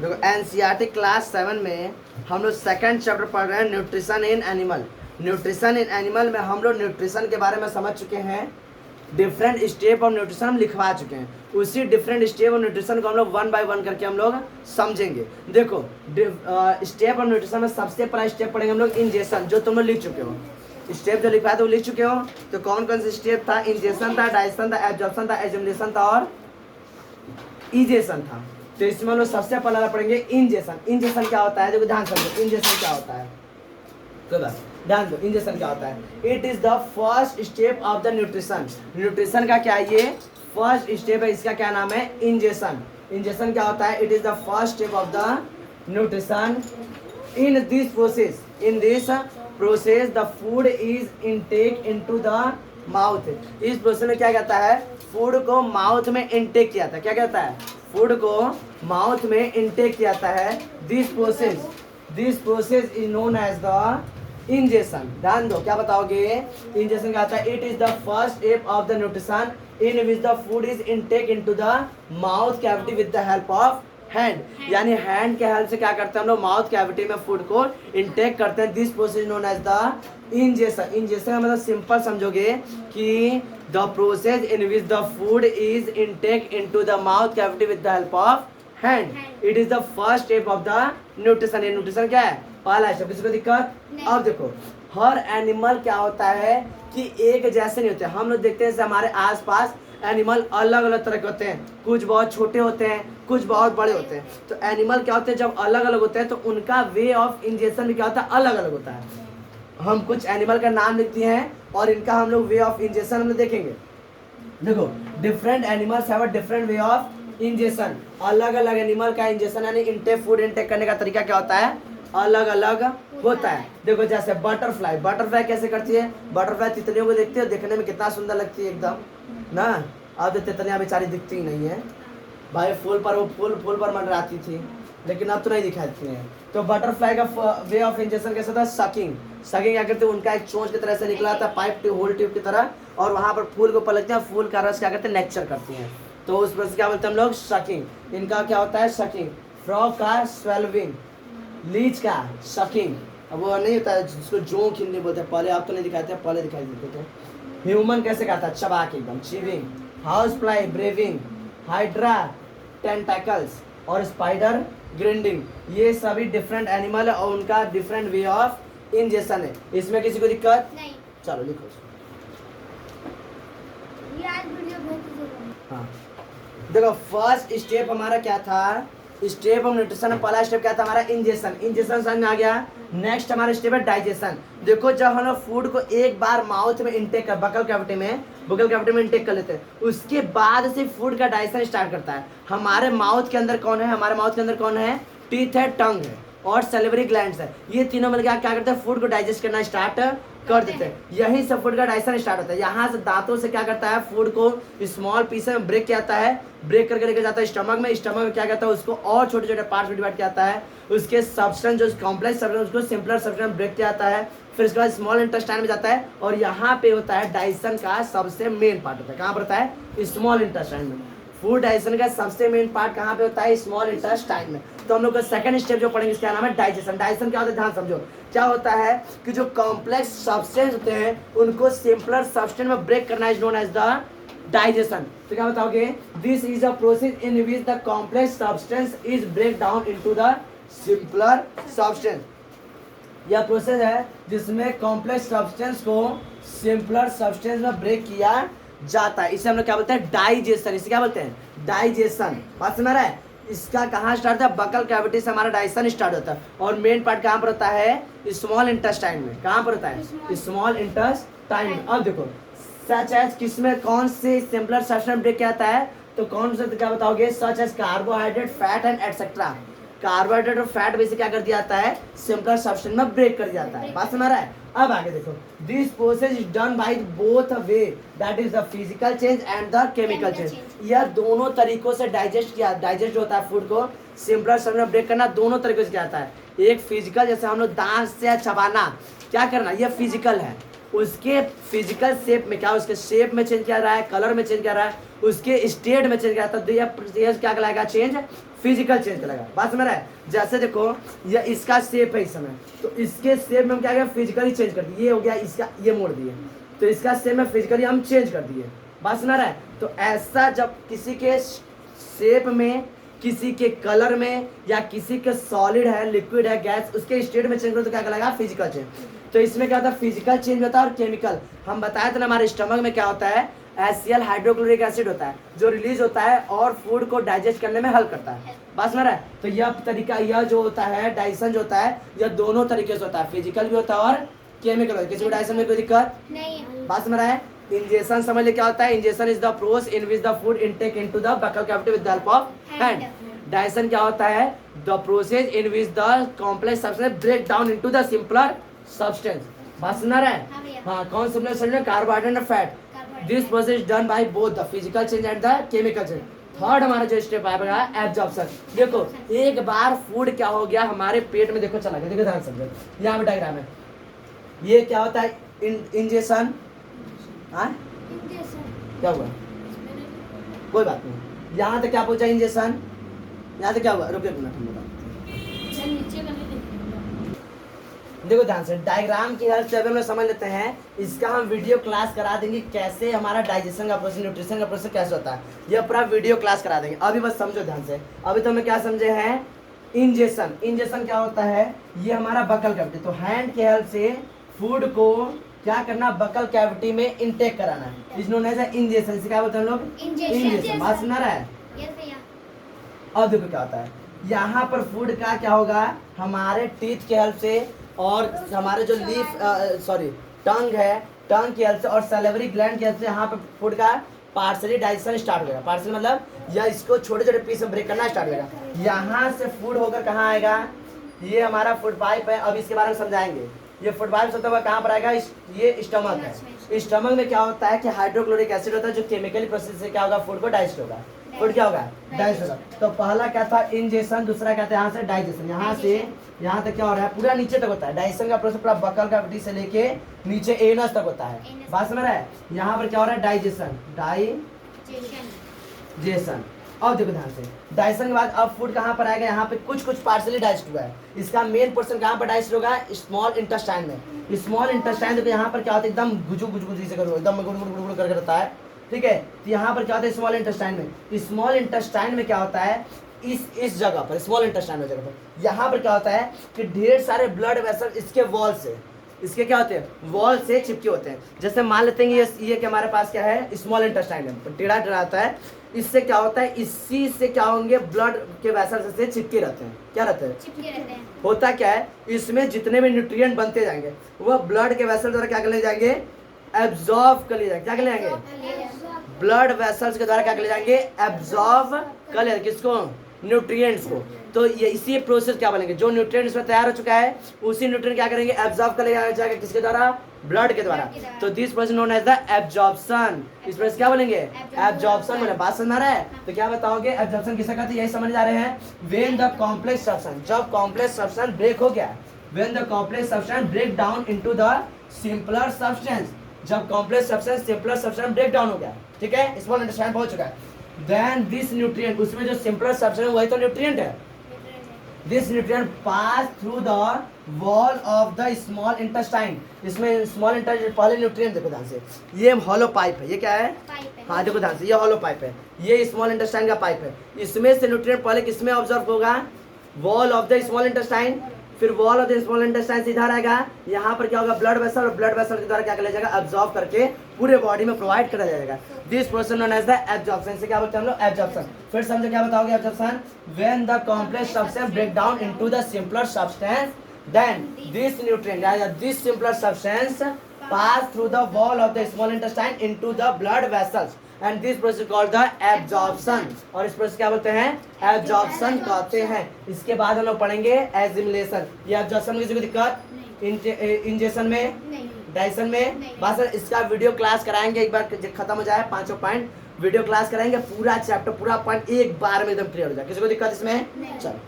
देखो NCERT class 7 में हम लोग सेकंड चैप्टर पढ़ रहे हैं nutrition in animal. Nutrition in animal में हम लोग न्यूट्रिशन के बारे में समझ चुके हैं, डिफरेंट स्टेप ऑफ न्यूट्रिशन हम लिखवा चुके हैं। उसी डिफरेंट स्टेप ऑफ न्यूट्रिशन को हम लोग 1 बाय 1 करके हम लोग समझेंगे। देखो स्टेप ऑफ न्यूट्रिशन में सबसे पहला स्टेप पढ़ेंगे हम लोग इंजेक्शन, जो तुम लोग लिख चुके हो। स्टेप जो लिखवाया था वो लिख चुके हो। तो कौन कौन से स्टेप था? इंजेक्शन था, डाइजेशन था, एब्जॉर्प्शन था, एजिमुलेशन था और इजेशन था। तो इसमें हम लोग सबसे पहला पढ़ेंगे इंजेक्शन। इंजेक्शन क्या होता है? देखो ध्यान समझो, इंजेक्शन क्या होता है तो ध्यान दो। इंजेक्शन क्या होता है? It is the first step of the nutrition. Nutrition का क्या है? ये फर्स्ट स्टेप है, इसका क्या नाम है? इंजेक्शन। इंजेक्शन क्या होता है? It is the first step of the nutrition. In this process the food is intake into the mouth. इस प्रोसेस में क्या कहता है? फूड को माउथ में इनटेक किया था। क्या कहता है? फूड को माउथ में इनटेक किया जाता है। This process is known as the injection. ध्यान दो, क्या बताओगे? इंजेक्शन क्या होता है? It is the first step of the nutrition in which the food is intake into the mouth cavity with the help of hand. यानी hand के help से क्या करते हैं हम लोग? माउथ कैविटी में फूड को इनटेक करते हैं। This process known as the injection. Injection का मतलब सिंपल समझोगे कि the process in which the food is intake into the mouth cavity with the help of hand. It is the first step of the nutrition. ये nutrition क्या है? पहला step. किसी को दिक्कत? अब देखो, हर एनिमल क्या होता है कि एक जैसे नहीं होते। हम लोग देखते हैं हमारे आसपास एनिमल अलग अलग तरह के होते हैं। कुछ बहुत छोटे होते हैं, कुछ बहुत बड़े होते हैं। तो एनिमल क्या होते हैं? जब अलग अलग होते हैं तो उनका वे ऑफ इंजेक्शन भी क्या होता है? अलग अलग होता है। हम कुछ एनिमल का नाम लिखते हैं और इनका हम लोग वे ऑफ इंजेक्शन हम लोग देखेंगे। देखो, different animals have a different way of injection. अलग अलग एनिमल का इंजेक्शन यानी इनटेक फूड इनटेक करने का तरीका क्या होता है? अलग अलग होता है। देखो जैसे बटरफ्लाई कैसे करती है? बटरफ्लाई तितलियों को देखते हो, देखने में कितना सुंदर लगती है एकदम ना। अब तो तितलियां बेचारी दिखती ही नहीं है भाई। फूल पर मंडराती थी, लेकिन अब तो नहीं दिखाती हैं। तो बटरफ्लाई का वे ऑफ इंजेक्शन कैसा था? सकिंग क्या करते हैं? उनका एक चोंच की तरह से निकला था, पाइप होल ट्यूब की तरह, और वहां पर फूल को पलटते हैं, फूल का रस क्या करते हैं? नेक्चर करती हैं। तो उस प्रोसेस क्या बोलते हैं हम लोग? सकिंग। इनका क्या होता है? सकिंग। फ्रॉग का स्वेल्विंग, लीच का सकिंग। अब वो नहीं होता है जिसको जोंक हिंदी बोलते हैं, पहले आप तो नहीं दिखाते, पहले दिखाई देते थे। ह्यूमन कैसे कहता है? चबा के एकदम, chewing. House fly braving, hydra tentacles और स्पाइडर ग्रिंडिंग। ये सभी डिफरेंट एनिमल है और उनका डिफरेंट वे ऑफ इंजेक्शन है। इसमें किसी को दिक्कत नहीं? चलो लिखो। हाँ देखो, फर्स्ट स्टेप हमारा क्या था? स्टेप ऑफ न्यूट्रिशन में पहला स्टेप क्या था हमारा? इंजेक्शन। इंजेक्शन समझ में आ गया। नेक्स्ट हमारा स्टेप है डाइजेशन। देखो, जब हम लोग फूड को एक बार माउथ में इंटेक कर बकल कैविटी में इंटेक कर लेते हैं, उसके बाद से फूड का डाइजेशन स्टार्ट करता है। हमारे माउथ के अंदर कौन है? हमारे माउथ के अंदर कौन है? टीथ है, टंग है और सैलिवरी ग्लैंड्स है। ये तीनों मिलकर क्या करते हैं? फूड को डाइजेस्ट करना स्टार्ट कर देते हैं। यहीं से फूड का डाइजेशन स्टार्ट होता है। यहाँ से दांतों से क्या करता है? फूड को स्मॉल पीस में ब्रेक किया जाता है, ब्रेक करके लेके जाता है स्टमक में। स्टमक में क्या करता है? उसको और छोटे छोटे पार्ट्स में डिवाइड किया जाता है। उसके सब्सटेंस जो कॉम्प्लेक्स सब्सटेंस उसको सिंपलर सब्सटेंस में ब्रेक किया जाता है। फिर उसके बाद स्मॉल इंटेस्टाइन में जाता है और यहाँ पे होता है डाइजेशन का सबसे मेन पार्ट होता है। कहाँ पर होता है? स्मॉल इंटेस्टाइन में। फूड डाइजेशन का सबसे मेन पार्ट कहाँ पे होता है? स्मॉल इंटेस्टाइन में। तो हम लोग का सेकंड स्टेप जो पढ़ेंगे इसका नाम है डाइजेशन। डाइजेशन क्या होता है? ध्यान समझो। क्या होता है कि जो कॉम्प्लेक्स सब्सटेंस होते हैं उनको सिंपलर सब्सटेंस में ब्रेक करना is known as the digestion. तो क्या बताओगे? This is a process in which the complex substance is break down into the simpler substance. यह प्रोसेस है जिसमें कॉम्प्लेक्स सब्सटेंस को सिंपलर सब्सटेंस में ब्रेक किया जाता है। इसे हम लोग क्या बोलते हैं? डाइजेशन। इसे क्या बोलते हैं? डाइजेशन। बात समझ रहा है? इसका कहाँ स्टार्ट होता है? बकल कैविटी से हमारा डाइजेशन स्टार्ट होता है। और मेन पार्ट कहाँ पर होता है? स्मॉल इंटेस्टाइन में। कहाँ पर होता है? स्मॉल इंटेस्टाइन में। अब देखो, सच एज किसमें कौन से सिंपलर सब्सटेंस ब्रेक किया जाता है? तो कौन से क्या बताओगे? Such as carbohydrate, fat and etcetera. Carbohydrate और फैट में से क्या कर दिया जाता है? सिंपलर सब्सटेंस में ब्रेक कर दिया जाता है। बात समझ रहा है? अब आगे देखो, this process is done by both way, that is the physical change and the chemical change. यह दोनों तरीकों से डाइजेस्ट होता है। फूड को सिंपलर सब्सटेंस में ब्रेक करना दोनों तरीकों से किया जाता है। एक फिजिकल, जैसे हम लोग दांत से चबाना, क्या करना, यह फिजिकल है। उसके फिजिकल शेप में क्या, उसके शेप में चेंज किया रहा है, कलर में चेंज किया रहा है, उसके स्टेट में चेंज कराता है, तो यह क्या कहलाएगा? चेंज, फिजिकल चेंज कहलाएगा। बात समझ रहा है? जैसे देखो ये इसका शेप है इस समय, तो इसके शेप में हम क्या किया? फिजिकली चेंज कर दिए। ये हो गया इसका, ये मोड़ दिए, तो इसका शेप में फिजिकली हम चेंज कर दिए। बात सुना रहा है? तो ऐसा जब किसी के शेप में, किसी के कलर में, या किसी के सॉलिड है, लिक्विड है, गैस, उसके स्टेट में चेंज करो तो क्या कहलाएगा? Physical change. तो इसमें क्या होता है? फिजिकल चेंज होता है। और केमिकल हम बताए थे ना, हमारे स्टमक में क्या होता है? HCl हाइड्रोक्लोरिक एसिड होता है जो रिलीज होता है और फूड को डाइजेस्ट करने में हेल्प करता है। बात समझ रहा है? तो यह तरीका, यह जो होता है डाइजेशन जो होता है, यह दोनों तरीके से होता है, फिजिकल भी होता है और केमिकल होता है। किसी को डाइजेशन में कोई दिक्कत नहीं? बात समझ रहा है? इंजेक्शन समझ ले क्या होता है? Injection is the process in which the food intake into the buccal cavity with the help of hand. Digestion क्या होता है? The process in which the complex substance break down into the simpler substance. बात सुना रहा है? हाँ, कौन simpler substance? Carbohydrate and fat. This process done by both the physical change and the chemical change. Third हमारा जो step आएगा absorption. देखो एक बार फूड क्या हो गया हमारे पेट में, देखो चला गया, देखो ध्यान समझो, यहाँ पे डायग्राम है, ये क्या होता है? इंजेक्शन। हाँ क्या हुआ? कोई बात नहीं, यहाँ तक क्या पहुंचा? इंजेक्शन। यहाँ तक क्या हुआ? रुकिए मिनट, हम बताओ। देखो ध्यान से, डायग्राम की हेल्प से अभी हम लोग समझ लेते हैं। इसका हम वीडियो क्लास करा देंगे, कैसे हमारा डाइजेशन का प्रोसेस, न्यूट्रिशन का प्रोसेस कैसे होता है, यह पूरा वीडियो क्लास करा देंगे। अभी बस समझो ध्यान से। अभी तो हमें क्या समझे हैं? इंजेक्शन। इंजेक्शन क्या होता है? ये हमारा बकल कैविटी, तो हैंड की हेल्प से फूड को क्या करना? बकल कैविटी में इनटेक कराना है, इज नोन एज इंजेक्शन। इसे क्या बोलते हैं हम लोग? इंजेक्शन। बात सुना रहा है? अब देखो क्या होता है, यहाँ पर फूड का क्या होगा? हमारे टीथ की हेल्प से और हमारे जो टंग है, टंग की हेल्प से और सैलिवरी ग्लैंड की हेल्प से यहाँ पे फूड का पार्सली डाइजेशन स्टार्ट हो जाएगा। पार्सली मतलब या इसको छोटे छोटे पीस में ब्रेक करना स्टार्ट हो जाएगा। यहाँ से फूड होकर कहाँ आएगा? ये हमारा फूड पाइप है, अब इसके बारे में समझाएंगे। ये फूड पाइप होता हुआ कहाँ पर आएगा? ये स्टमक है। स्टमक में क्या होता है कि हाइड्रोक्लोरिक एसिड होता है जो केमिकली प्रोसेस से क्या होगा? फूड को डाइजेस्ट होगा। फूड क्या होगा? डाइजेस्ट होगा। तो पहला क्या था? इंजेक्शन। दूसरा क्या था? यहाँ से डाइजेशन। यहाँ से यहाँ तक क्या हो रहा है? पूरा नीचे तक होता है डाइजेशन का प्रोसेस, पूरा बकल कैविटी से लेके नीचे एनस तक होता है। बात समझ रहा है? यहाँ पर क्या हो रहा है? Digestion, digestion. अब देखो ध्यान से, डाइजेशन के बाद अब फूड कहाँ पर आएगा? यहाँ पे कुछ कुछ पार्सली डाइजेस्ट हुआ है। इसका मेन पोर्शन कहाँ पर डाइजेस्ट होगा? स्मॉल इंटेस्टाइन में। स्मॉल इंटेस्टाइन देखो यहाँ पर क्या होता है? एकदम गुजू गुजू गुजू से करो, एकदम गुड़ गुड़ गुड़ गुड़ करके रहता है, ठीक है। तो यहाँ पर क्या होता है? स्मॉल इंटेस्टाइन में। स्मॉल इंटेस्टाइन में क्या होता है? इस जगह पर, स्मॉल इंटेस्टाइन में जगह पर, यहाँ पर क्या होता है कि ढेर सारे ब्लड वेसल इसके वॉल से, इसके क्या होते हैं? वॉल से चिपके होते हैं। जैसे मान लेते हैं ये कि हमारे पास क्या है? स्मॉल इंटेस्टाइन है, टेढ़ा टेढ़ा आता है। इससे क्या होता है? इसी से क्या होंगे? ब्लड के वेसल से चिपके रहते हैं। क्या रहते हैं? चिपके रहते हैं। होता क्या है? इसमें जितने भी न्यूट्रिएंट बनते जाएंगे वह ब्लड के वेसल द्वारा क्या कर ले जाएंगे? एब्जॉर्ब कर ले जाएंगे। क्या कर ले जाएंगे? ब्लड वेसल्स के द्वारा क्या कर ले जाएंगे? एब्जॉर्ब कर ले। किसको? न्यूट्रिएंट्स को। तो ये इसी प्रोसेस क्या बनेंगे? जो न्यूट्रिएंट्स में तैयार हो चुका है उसी न्यूट्रिएंट क्या करेंगे? एब्जॉर्ब कर ले जाएगा। किसके द्वारा? ब्लड के द्वारा। तो this process known as the absorption. इस प्रोसेस क्या बोलेंगे? एब्जॉर्प्शन बोले। बात समझ रहा है? तो क्या बताओगे एब्जॉर्प्शन किसे कहते हैं? यही समझ जा रहे हैं। व्हेन द कॉम्प्लेक्स सब्सटेंस, जब कॉम्प्लेक्स सब्सटेंस ब्रेक हो गया, when the complex substance break down into the simpler substance, जब complex substance simpler substance break down हो गया, ठीक है, स्मॉल इंटेस्टाइन पहुंच चुका है, देन दिस न्यूट्रिएंट, उसमें जो सिंपलर सब्सटेंस वही तो न्यूट्रिएंट है, this nutrient pass through the wall of the small intestine. इसमें स्मॉल इंटेस्टाइन पहले न्यूट्रिएंट देखो ध्यान से, ये हॉलो पाइप है। ये क्या है? हाँ देखो ध्यान से, ये हॉलो पाइप है, ये स्मॉल इंटेस्टाइन का पाइप है। इसमें से न्यूट्रिएंट पहले किसमें ऑब्जर्व होगा? Wall of the small intestine. फिर wall of the small intestine से इधर आएगा, यहाँ पर क्या होगा? ब्लड वेसल, और ब्लड वेसल के द्वारा क्या कर जाएगा? एब्जॉर्ब करके पूरे बॉडी में प्रोवाइड करा जाएगा। This process known as the absorption. से क्या बोलते हैं हम लोग? एब्जॉर्प्शन। फिर समझो क्या बताओगे absorption? When the complex substance break down into the simpler substance, then this nutrient या this simpler substance pass through the wall of the small intestine into the blood vessels, and this process called the absorption. और इस process क्या बोलते हैं? Absorption कहते हैं। इसके बाद हम लोग पढ़ेंगे एसिमिलेशन। ये एब्जॉर्प्शन में किसी को दिक्कत? इंजेक्शन में, डाइजेशन में, बस इसका वीडियो क्लास कराएंगे एक बार खत्म हो जाए, 5 पॉइंट वीडियो क्लास कराएंगे, पूरा चैप्टर पूरा पॉइंट एक बार में एकदम क्लियर हो जाए। किसी को दिक्कत इसमें? चलो।